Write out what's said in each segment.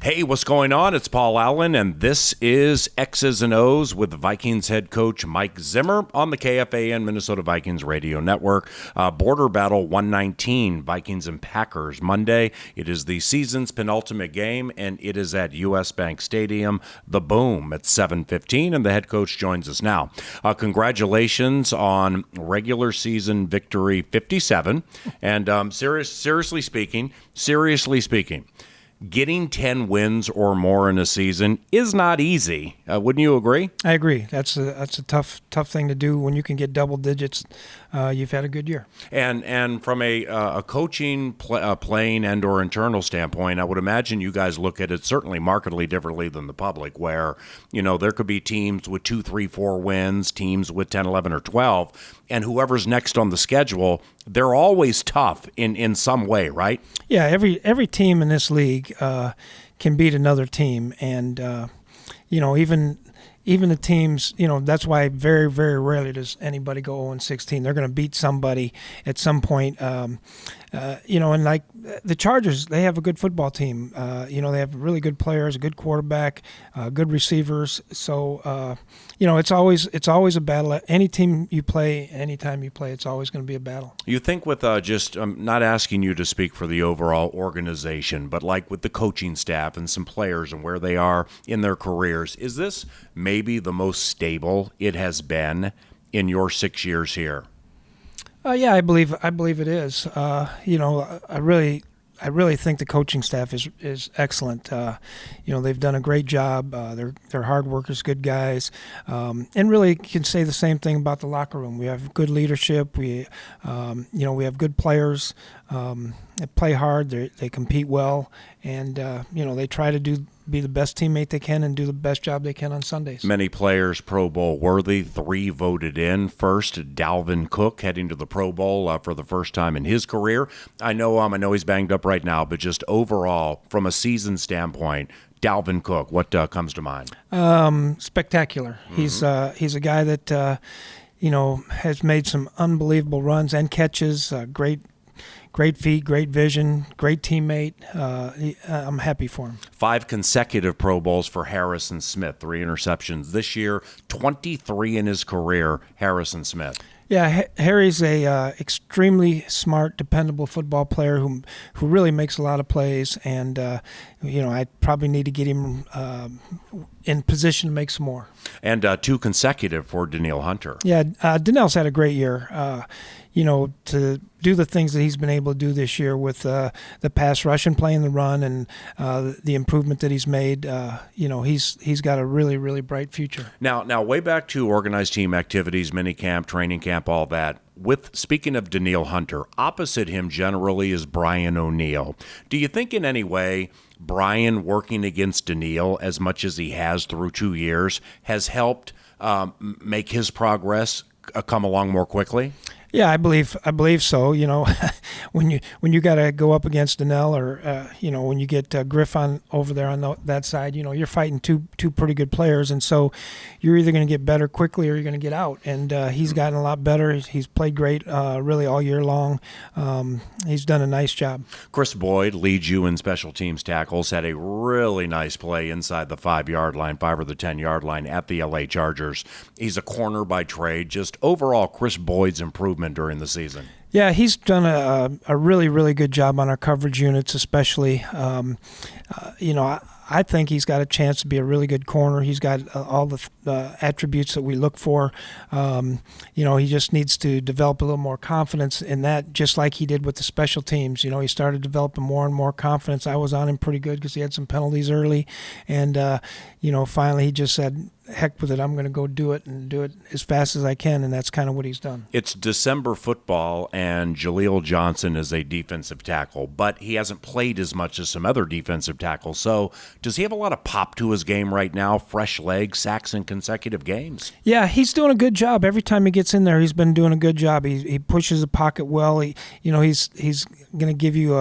Hey, what's going on? It's Paul Allen, and this is X's and O's with Vikings head coach Mike Zimmer on the KFAN Minnesota Vikings radio network. Border Battle 119, Vikings and Packers, Monday. It is the season's penultimate game, and it is at U.S. Bank Stadium, the Boom, at 7:15, and the head coach joins us now. Congratulations on regular season victory 57, and seriously speaking, getting 10 wins or more in a season is not easy. Wouldn't you agree? I agree. That's a tough thing to do. When you can get double digits, you've had a good year. And from a coaching, playing, and or internal standpoint, I would imagine you guys look at it certainly markedly differently than the public, where, you know, there could be teams with 2, 3, 4 wins, teams with 10, 11, or 12, and whoever's next on the schedule, they're always tough in some way, right? Yeah, every team in this league can beat another team, and even the teams, that's why very, very rarely does anybody go 0-16. They're going to beat somebody at some point. And like the Chargers, they have a good football team. They have really good players, a good quarterback, good receivers. So, it's always a battle. Any team you play, anytime you play, it's always going to be a battle. You think with I'm not asking you to speak for the overall organization, but like with the coaching staff and some players and where they are in their careers, is this maybe the most stable it has been in your 6 years here? Yeah, I believe it is. I really think the coaching staff is excellent. They've done a great job. They're hard workers, good guys, and really can say the same thing about the locker room. We have good leadership. We have good players. They play hard. They compete well, and they try to be the best teammate they can and do the best job they can on Sundays. Many players Pro Bowl worthy. 3 voted in. First, Dalvin Cook heading to the Pro Bowl for the first time in his career. I know he's banged up right now, but just overall, from a season standpoint, Dalvin Cook, what comes to mind? Spectacular. Mm-hmm. He's a guy that has made some unbelievable runs and catches. Great feet, great vision, great teammate. I'm happy for him. 5 consecutive Pro Bowls for Harrison Smith, 3 interceptions this year, 23 in his career, Harrison Smith. Yeah, Harry's a extremely smart, dependable football player who really makes a lot of plays, and I probably need to get him in position to make some more. And 2 consecutive for Danielle Hunter. Yeah, Danielle's had a great year. To do the things that he's been able to do this year with the pass rush and playing the run and the improvement that he's made, he's got a really, really bright future. Now, way back to organized team activities, minicamp, training camp, all that. Speaking of Danielle Hunter, opposite him generally is Brian O'Neill. Do you think in any way Brian working against Danielle as much as he has through 2 years has helped make his progress come along more quickly? Yeah, I believe so. When you got to go up against Danielle, or when you get Griff on over there on that side, you're fighting two pretty good players, and so you're either going to get better quickly or you're going to get out. And he's gotten a lot better. He's played great, really all year long. He's done a nice job. Kris Boyd leads you in special teams tackles. Had a really nice play inside the 5-yard line, 5 or the 10-yard line at the LA Chargers. He's a corner by trade. Just overall, Kris Boyd's improvement during the season. Yeah, he's done a really, really good job on our coverage units, especially. I think he's got a chance to be a really good corner. He's got all the attributes that we look for. He just needs to develop a little more confidence in that, just like he did with the special teams. He started developing more and more confidence. I was on him pretty good because he had some penalties early. And, finally he just said, heck with it, I'm going to go do it and do it as fast as I can, and that's kind of what he's done. It's December football, and Jaleel Johnson is a defensive tackle, but he hasn't played as much as some other defensive tackles. So does he have a lot of pop to his game right now, fresh legs, sacks in consecutive games? Yeah, he's doing a good job. Every time he gets in there, he's been doing a good job. He pushes the pocket well. He's going to give you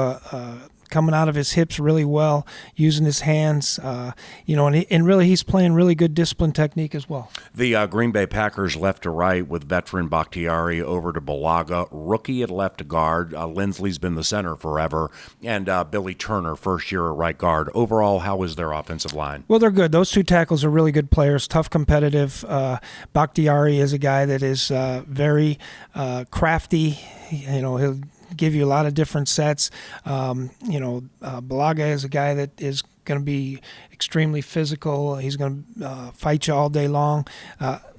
coming out of his hips really well, using his hands, and really he's playing really good discipline technique as well. The Green Bay Packers left to right with veteran Bakhtiari over to Balaga, rookie at left guard. Lindsley's been the center forever, and Billy Turner, first year at right guard. Overall, how is their offensive line? Well, they're good. Those two tackles are really good players, tough, competitive. Bakhtiari is a guy that is very crafty. He'll give you a lot of different sets. Balaga is a guy that is going to be extremely physical. He's going to fight you all day long.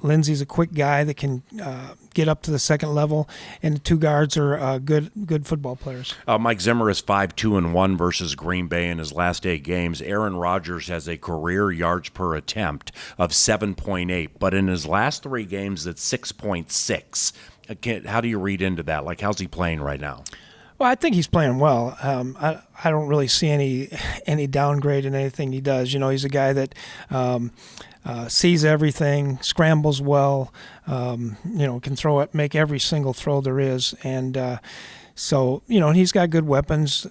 Lindsey's a quick guy that can get up to the second level, and the two guards are good football players. Mike Zimmer is 5-2-1 versus Green Bay in his last 8 games. Aaron Rodgers has a career yards per attempt of 7.8, but in his last 3 games, it's 6.6. How do you read into that? Like, how's he playing right now? Well, I think he's playing well. I don't really see any downgrade in anything he does. He's a guy that sees everything, scrambles well, can throw it, make every single throw there is, and so he's got good weapons.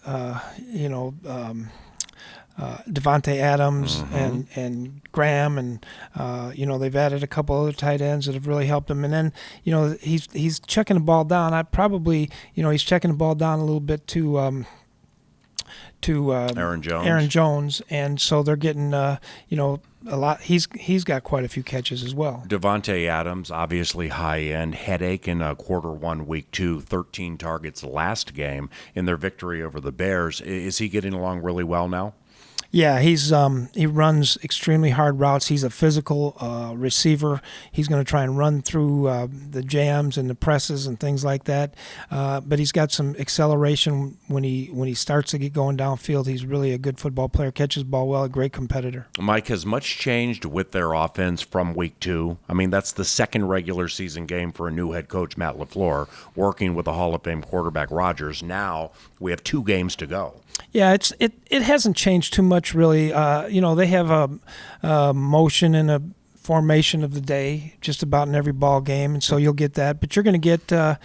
Devontae Adams and Graham, and they've added a couple other tight ends that have really helped him. And then he's checking the ball down. He's checking the ball down a little bit to Aaron Jones, and so they're getting a lot. He's got quite a few catches as well. Devontae Adams, obviously high end, headache in quarter 1, week 2, 13 targets last game in their victory over the Bears. Is he getting along really well now? Yeah, he runs extremely hard routes. He's a physical receiver. He's going to try and run through the jams and the presses and things like that. But he's got some acceleration when he starts to get going downfield. He's really a good football player. Catches the ball well. A great competitor. Mike, has much changed with their offense from week 2? I mean, that's the second regular season game for a new head coach, Matt LaFleur, working with the Hall of Fame quarterback Rodgers. Now we have 2 games to go. Yeah, it hasn't changed too much really. They have a motion and a formation of the day just about in every ball game, and so you'll get that. But you're going to get their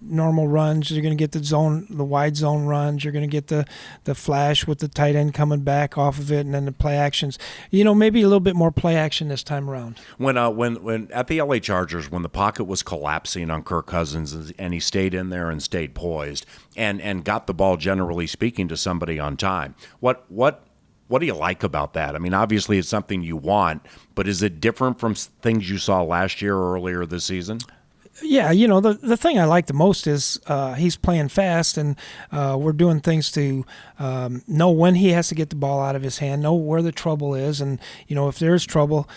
normal runs. You're going to get the wide zone runs. You're going to get the flash with the tight end coming back off of it, and then the play actions. Maybe a little bit more play action this time around. When at the LA Chargers, when the pocket was collapsing on Kirk Cousins and he stayed in there and stayed poised and got the ball, generally speaking, to somebody on time, what do you like about that? I mean, obviously it's something you want, but is it different from things you saw last year or earlier this season? Yeah, the thing I like the most is he's playing fast, and we're doing things to know when he has to get the ball out of his hand, know where the trouble is, and if there's trouble,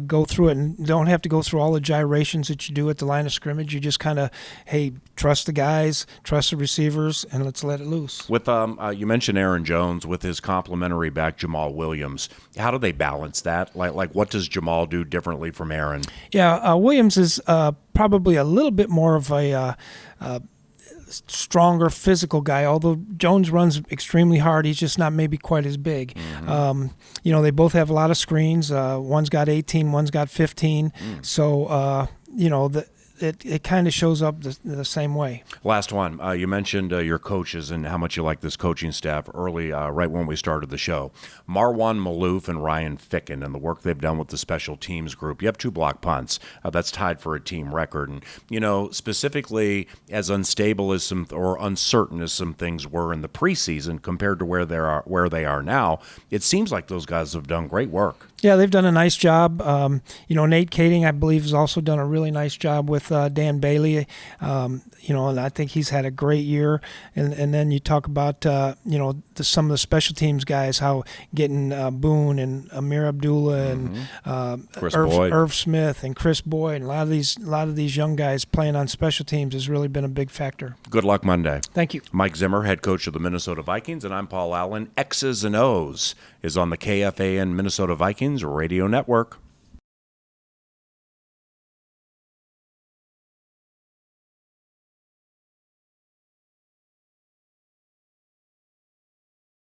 go through it, and don't have to go through all the gyrations that you do at the line of scrimmage. You just kind of, trust the guys, trust the receivers, and let's let it loose. With you mentioned Aaron Jones with his complimentary back Jamal Williams. How do they balance that? Like what does Jamal do differently from Aaron? Yeah, Williams is probably a little bit more of a stronger physical guy, although Jones runs extremely hard. He's just not maybe quite as big. They both have a lot of screens. One's got 18, one's got 15. So it kind of shows up the same way. Last one. You mentioned your coaches and how much you like this coaching staff early, right when we started the show. Marwan Malouf and Ryan Ficken and the work they've done with the special teams group. You have 2 block punts. That's tied for a team record. And, specifically as unstable as or uncertain as some things were in the preseason compared to where they are now, it seems like those guys have done great work. Yeah, they've done a nice job. Nate Kading, I believe, has also done a really nice job with Dan Bailey. And I think he's had a great year. And then you talk about, some of the special teams guys, how getting Boone and Amir Abdullah and Irv Smith and Kris Boyd, and a lot of these young guys playing on special teams has really been a big factor. Good luck Monday. Thank you. Mike Zimmer, head coach of the Minnesota Vikings, and I'm Paul Allen. X's and O's is on the KFAN Minnesota Vikings Radio Network.